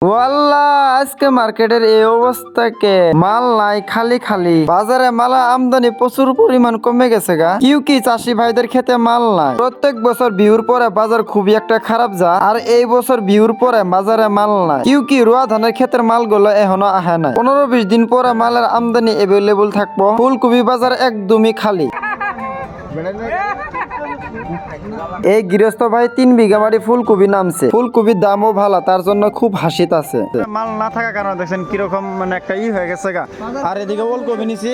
ওয়াল্লাহ আজকে মার্কেটের এই অবস্থাকে মাল নাই, খালি খালি বাজারে মাল আমদানি প্রচুর পরিমাণ কমে গেছে গা। কি চাষি ভাইদের খেতে মাল নাই। প্রত্যেক বছর বিহুর পরে বাজার খুবই একটা খারাপ যা, আর এই বছর বিহুর পরে বাজারে মাল নাই। কি রোয়া ধানের ক্ষেতের মালগুলো এখনো আহে নাই। 15-20 দিন পরে মালের আমদানি এভেলেবল থাকবো। ফুলকপি বাজার একদমই খালি। এই গৃহস্থ ভাই 3 বিঘা বাড়ি ফুলকপি নামছে। ফুলকপির দামও ভালো, তার জন্য খুব হাসিত আছে। মাল না থাকার কারণে দেখছেন কিরকম মানে একটা হয়ে গেছে গা। আর এদিকে ওলকপি নিছি,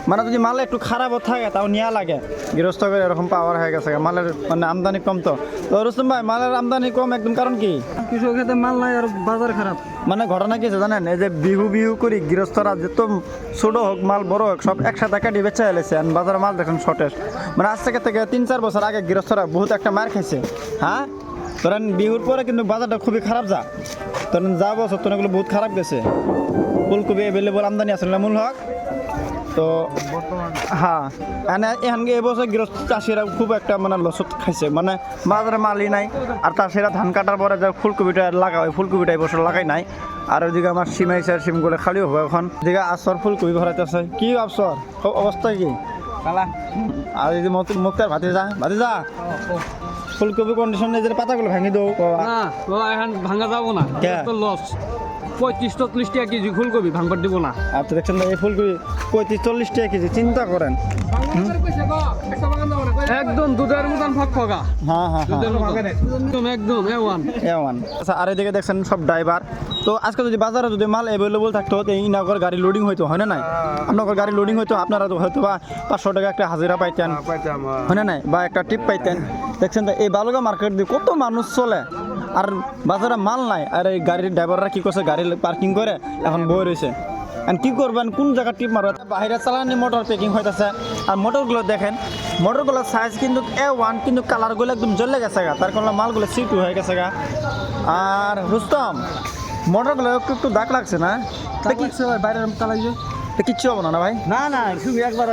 মানে যদি মাল একটু খারাপও থাকে তাও নেওয়া লাগে। গৃহস্থ করে এরকম পাওয়ার হয়ে গেছে গা। মালের মানে আমদানি কম। তো রুস্তম ভাই, মালের আমদানি কম একদম কারণ কি? কৃষক খেতে মাল নাই আর বাজার খারাপ। মানে ঘটনা কি জানেন, এই যে বিহু করি গৃহস্থরা যেত ছোট হোক মাল বড় হোক সব একসাথে কাটি বেচা এলেছে। বাজারে মাল দেখেন শর্টেজ। মানে আজ থেকে 3-4 বছর আগে গৃহস্থরা বহুত একটা মার খাইছে। হ্যাঁ, ধরেন বিহুর পরে কিন্তু বাজারটা খুবই খারাপ যা। ধরেন যা বছর তো এগুলো বহুত খারাপ গেছে। ফুলকপি এভেলেবল আমদানি আসলে মূল হক তো হ্যাঁ, এখানকে এবছর গৃহস্থ চাষিরা খুব একটা মানে লসত খাইছে। মানে বাজারে মালই নাই। আর চাষিরা ধান কাটার পরে যে ফুলকপিটা লাগা হয়, ফুলকপিটা এবছর লাগাই নাই। আর ওইদিকে আমার সিম আইসে, সিমগুলো খালি হবে এখন। এদিকে আসর ফুলকপি ভরাইতেছে। কি আসর অবস্থা কি? আর এই যে মুক্তার ভাতি যা ফুলকপি কন্ডিশন এই যে পাতাগুলো ভাঙি দেবো না এখন ভাঙা যাবো না, লস। 35-40 টাকা কেজি ফুলকপি ভাঙবার দিব না। আপনি দেখছেন এই ফুলকপি 35-40 টাকা কেজি, চিন্তা করেন। একদম দুধের মতন ফকফকা। হ্যাঁ, একদম এওয়ান। আচ্ছা, আর এদিকে দেখছেন সব ড্রাইভার। তো আজকে যদি বাজারে যদি মাল অ্যাভেলেবল থাকতো, ইনাগর গাড়ি লোডিং হইতো, হয় না নাই? আপনার গাড়ি লোডিং হইতো, আপনারা তো হয়তো বা 500 টাকা একটা হাজিরা পাইতেন, হয় না নাই? বা একটা টিপ পাইতেন। দেখছেন তো এই বালুগা মার্কেট দিয়ে কত মানুষ চলে, আর বাজারে মাল নাই। আর এই গাড়ির ড্রাইভাররা কি করছে, গাড়ি পার্কিং করে এখন বই রয়েছে। কি করবেন, কোন জায়গা টিপ মারবেন? বাইরে চালানি মোটর প্যাকিং হইতেছে। আর মোটরগুলো দেখেন, মোটরগুলোর সাইজ কিন্তু A1, কিন্তু কালারগুলো একদম জ্বলে গেছে গা। তার কারণে মালগুলো C2 হয়ে গেছে গা। আর রুস্তম, মোটরগুলো একটু দাগ লাগছে না? বাইরে কালাই কিচ্ছু হবে না ভাই? না শুধু একবার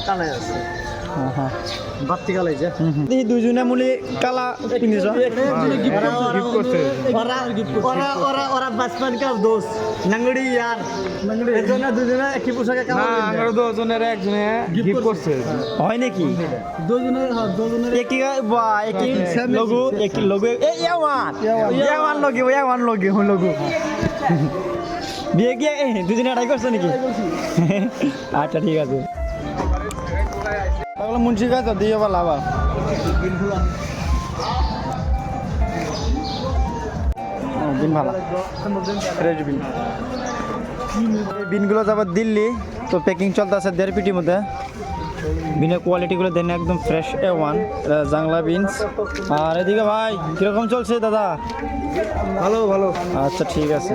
কালাই আছে। হ্যাঁ, বাড়তি কালাই যে দুইজনে মুলি কালা কিনেছ। ওরা বাসমান কাপ দোষ নাঙ্গড়ি ইয়ার এজন্য দুজনে একই পোশাকে কালা দুজনের একজনে গিফট করছে। হয় নাকি? দুজনের একই বা একই লোগো, একই লোগো। এই ইয়াওয়ান লোগো বিয়ে গিয়ে দুজনে আড়াই করছে নাকি? আচ্ছা, ঠিক আছে। তাহলে মুন্সি গাছ দিয়ে বা লাভা বিন ভালো, ফ্রেশ বিন। বিনগুলো যাবে দিল্লি, তো প্যাকিং চলতেছে 1.5 পিটির মধ্যে। বিনের কোয়ালিটিগুলো দেন একদম ফ্রেশ A1 জাংলা বিনস। আর এদিকে ভাই কিরকম চলছে দাদা? ভালো। আচ্ছা, ঠিক আছে।